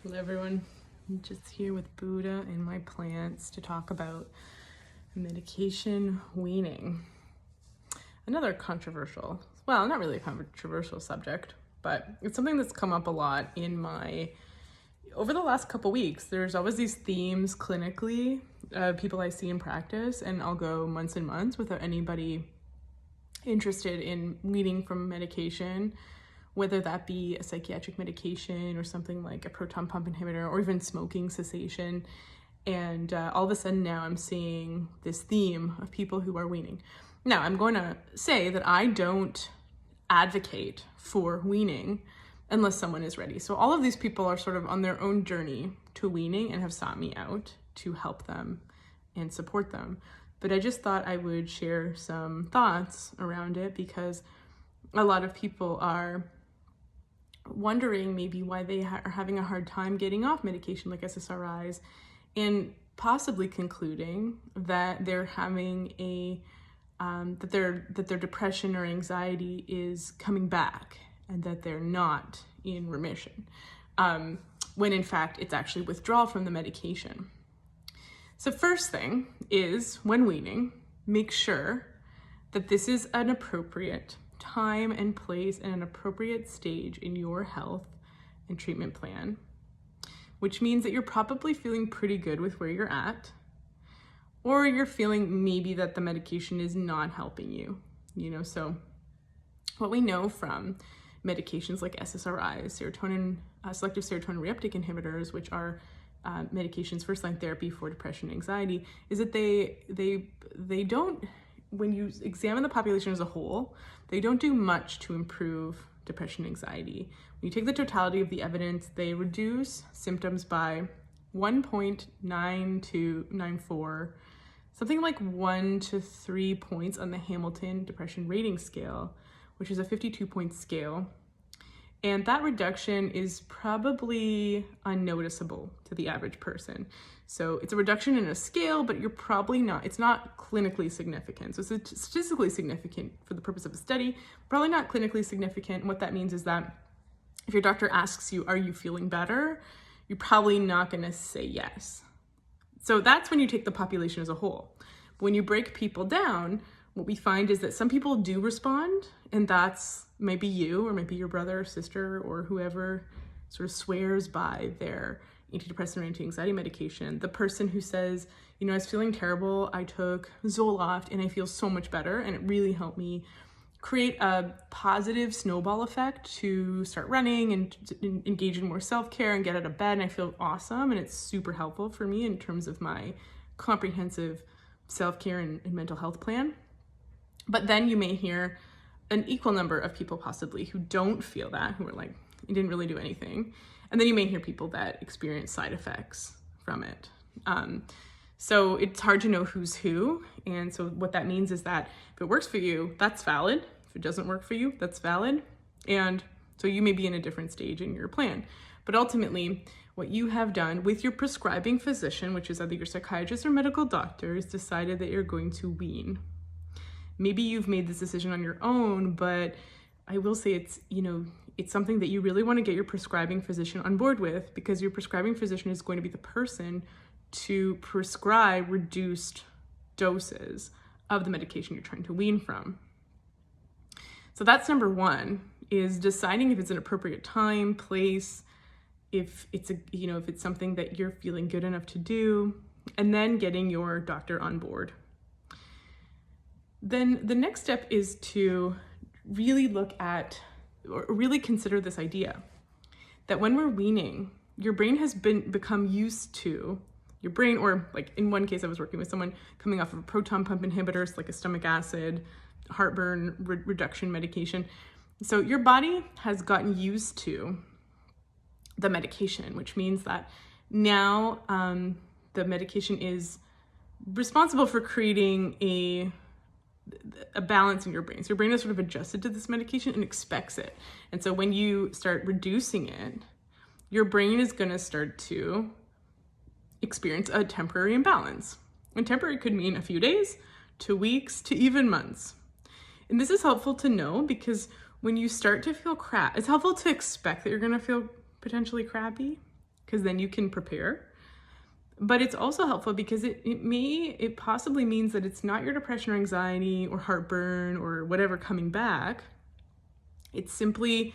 Hello everyone, I'm just here with Buddha and my plants to talk about medication weaning. Another controversial, well, not really a controversial subject, but it's something that's come up a lot over the last couple weeks. There's always these themes clinically, people I see in practice, and I'll go months and months without anybody interested in weaning from medication, whether that be a psychiatric medication or something like a proton pump inhibitor or even smoking cessation. And all of a sudden now I'm seeing this theme of people who are weaning. Now, I'm going to say that I don't advocate for weaning unless someone is ready. So all of these people are sort of on their own journey to weaning and have sought me out to help them and support them. But I just thought I would share some thoughts around it because a lot of people are wondering maybe why they are having a hard time getting off medication like SSRIs, and possibly concluding that they're having that their depression or anxiety is coming back and that they're not in remission, when in fact it's actually withdrawal from the medication. So first thing is, when weaning, make sure that this is an appropriate time and place and an appropriate stage in your health and treatment plan, which means that you're probably feeling pretty good with where you're at, or you're feeling maybe that the medication is not helping you, so what we know from medications like SSRIs, selective serotonin reuptake inhibitors, which are medications, first-line therapy for depression and anxiety, is that they don't, when you examine the population as a whole, they don't do much to improve depression and anxiety. When you take the totality of the evidence, they reduce symptoms by 1.9 to 9.4, something like 1 to 3 points on the Hamilton Depression Rating Scale, which is a 52-point scale. And that reduction is probably unnoticeable to the average person. So it's a reduction in a scale, but it's not clinically significant. So it's statistically significant for the purpose of a study, probably not clinically significant. And what that means is that if your doctor asks you, are you feeling better? You're probably not gonna say yes. So that's when you take the population as a whole. When you break people down, what we find is that some people do respond, and that's maybe you or maybe your brother or sister or whoever sort of swears by their antidepressant or anti-anxiety medication. The person who says, I was feeling terrible, I took Zoloft and I feel so much better, and it really helped me create a positive snowball effect to start running and to engage in more self-care and get out of bed, and I feel awesome, and it's super helpful for me in terms of my comprehensive self-care and mental health plan. But then you may hear an equal number of people possibly who don't feel that, who are like, it didn't really do anything. And then you may hear people that experience side effects from it. So it's hard to know who's who. And so what that means is that if it works for you, that's valid. If it doesn't work for you, that's valid. And so you may be in a different stage in your plan. But ultimately, what you have done with your prescribing physician, which is either your psychiatrist or medical doctor, is decided that you're going to wean. Maybe you've made this decision on your own, but I will say it's something that you really want to get your prescribing physician on board with, because your prescribing physician is going to be the person to prescribe reduced doses of the medication you're trying to wean from. So that's number one, is deciding if it's an appropriate time, place, if it's something that you're feeling good enough to do, and then getting your doctor on board. Then the next step is to really look at, or really consider this idea that when we're weaning, your brain has become used to, or like in one case I was working with someone coming off of a proton pump inhibitors, like a stomach acid, heartburn reduction medication. So your body has gotten used to the medication, which means that now the medication is responsible for creating a balance in your brain. So your brain is sort of adjusted to this medication and expects it. And so when you start reducing it, your brain is going to start to experience a temporary imbalance. And temporary could mean a few days, to weeks, to even months. And this is helpful to know because when you start to feel crap, it's helpful to expect that you're going to feel potentially crappy because then you can prepare. But it's also helpful because it possibly means that it's not your depression or anxiety or heartburn or whatever coming back. It's simply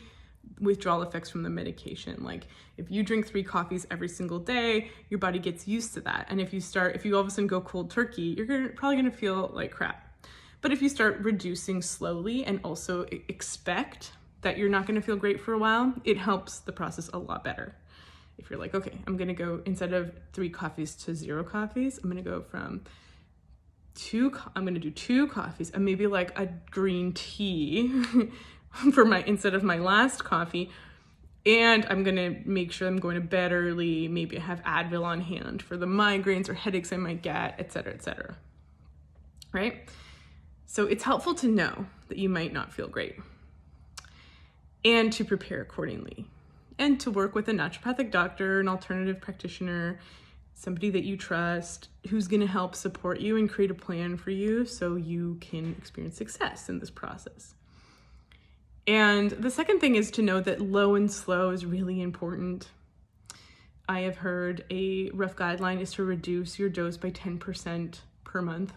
withdrawal effects from the medication. Like if you drink 3 coffees every single day, your body gets used to that. And if you all of a sudden go cold turkey, you're probably gonna feel like crap. But if you start reducing slowly and also expect that you're not gonna feel great for a while, it helps the process a lot better. If you're like, okay, I'm gonna go, instead of 3 coffees to 0 coffees, I'm gonna go from I'm gonna do 2 coffees and maybe like a green tea instead of my last coffee. And I'm gonna make sure I'm going to bed early. Maybe I have Advil on hand for the migraines or headaches I might get, et cetera, right? So it's helpful to know that you might not feel great and to prepare accordingly and to work with a naturopathic doctor, an alternative practitioner, somebody that you trust, who's gonna help support you and create a plan for you so you can experience success in this process. And the second thing is to know that low and slow is really important. I have heard a rough guideline is to reduce your dose by 10% per month,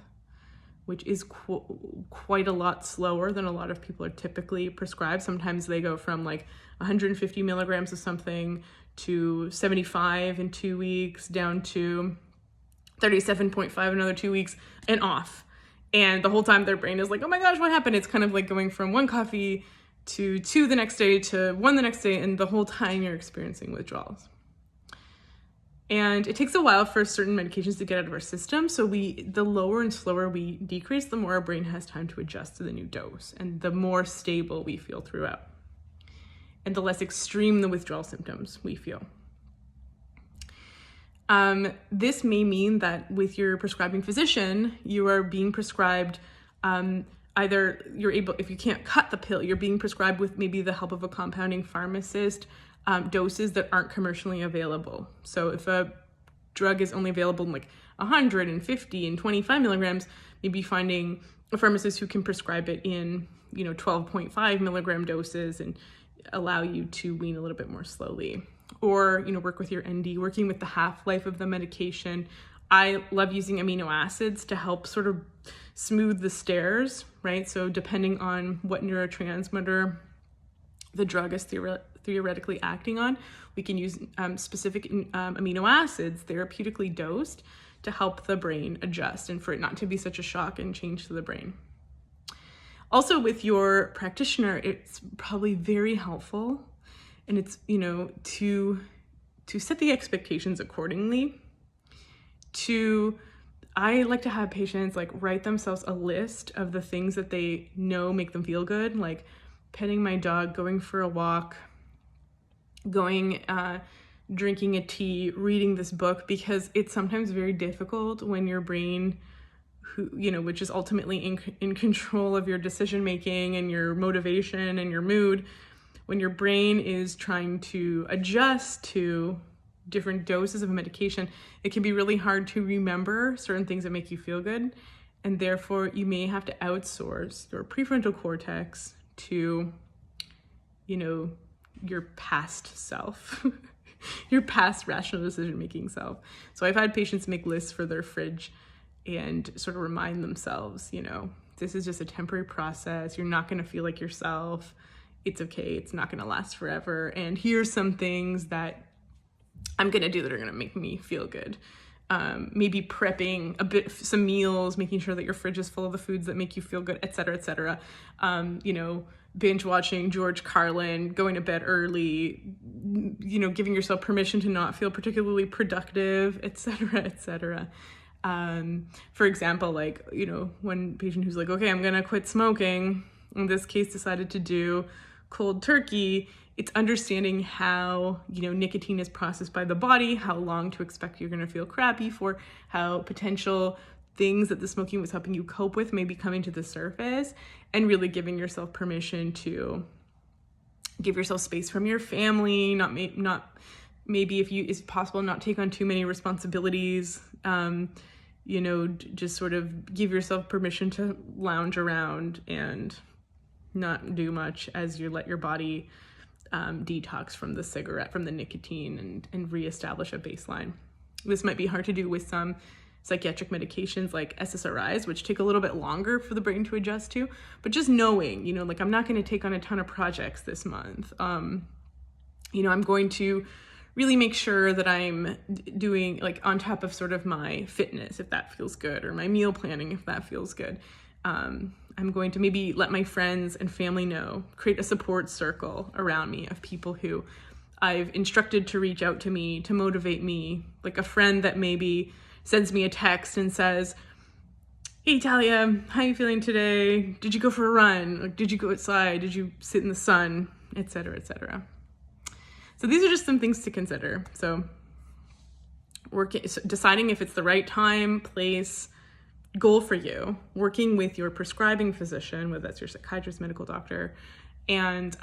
which is quite a lot slower than a lot of people are typically prescribed. Sometimes they go from like 150 milligrams of something to 75 in 2 weeks, down to 37.5 another 2 weeks, and off. And the whole time their brain is like, oh my gosh, what happened? It's kind of like going from 1 coffee to 2 the next day to 1 the next day, and the whole time you're experiencing withdrawals. And it takes a while for certain medications to get out of our system. So the lower and slower we decrease, the more our brain has time to adjust to the new dose and the more stable we feel throughout. And the less extreme the withdrawal symptoms we feel. This may mean that with your prescribing physician, you are being prescribed either if you can't cut the pill, you're being prescribed with maybe the help of a compounding pharmacist, doses that aren't commercially available. So if a drug is only available in like 150 and 25 milligrams, maybe finding a pharmacist who can prescribe it in 12.5 milligram doses and allow you to wean a little bit more slowly. Or work with your ND, working with the half-life of the medication. I love using amino acids to help sort of smooth the stairs, right? So depending on what neurotransmitter the drug is theoretically acting on, we can use specific amino acids therapeutically dosed to help the brain adjust and for it not to be such a shock and change to the brain. Also with your practitioner, it's probably very helpful, and it's, to set the expectations accordingly. I like to have patients like write themselves a list of the things that they know make them feel good, like petting my dog, going for a walk, drinking a tea, reading this book, because it's sometimes very difficult when your brain, which is ultimately in control of your decision making and your motivation and your mood, when your brain is trying to adjust to different doses of a medication, it can be really hard to remember certain things that make you feel good. And therefore you may have to outsource your prefrontal cortex to, your past self, your past rational decision-making self. So I've had patients make lists for their fridge and sort of remind themselves, this is just a temporary process. You're not going to feel like yourself. It's okay. It's not going to last forever. And here's some things that I'm going to do that are going to make me feel good. Maybe prepping some meals, making sure that your fridge is full of the foods that make you feel good, et cetera, et cetera. Binge watching George Carlin, going to bed early, giving yourself permission to not feel particularly productive, et cetera, et cetera. For example, one patient who's like, okay, I'm going to quit smoking, in this case decided to do cold turkey. It's understanding how, nicotine is processed by the body, how long to expect you're going to feel crappy for, how potential things that the smoking was helping you cope with may be coming to the surface, and really giving yourself permission to give yourself space from your family, not maybe if it's possible, not take on too many responsibilities, just sort of give yourself permission to lounge around and not do much as you let your body detox from the cigarette, from the nicotine, and reestablish a baseline. This might be hard to do with some psychiatric medications like SSRIs, which take a little bit longer for the brain to adjust to, but just knowing, you know, like I'm not going to take on a ton of projects this month. You know, I'm going to really make sure that I'm doing like on top of sort of my fitness, if that feels good, or my meal planning, if that feels good. I'm going to maybe let my friends and family know, create a support circle around me of people who I've instructed to reach out to me, to motivate me, like a friend that maybe sends me a text and says, "Hey Talia, how are you feeling today? Did you go for a run? Like, did you go outside? Did you sit in the sun?" Etc., etc. So these are just some things to consider. So deciding if it's the right time, place, goal for you, working with your prescribing physician, whether that's your psychiatrist, medical doctor, and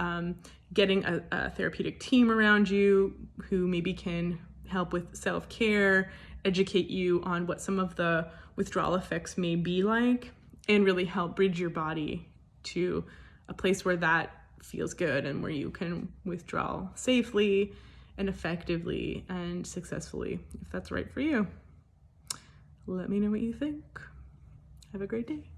getting a therapeutic team around you who maybe can help with self-care, educate you on what some of the withdrawal effects may be like, and really help bridge your body to a place where that feels good and where you can withdraw safely and effectively and successfully, if that's right for you. Let me know what you think. Have a great day.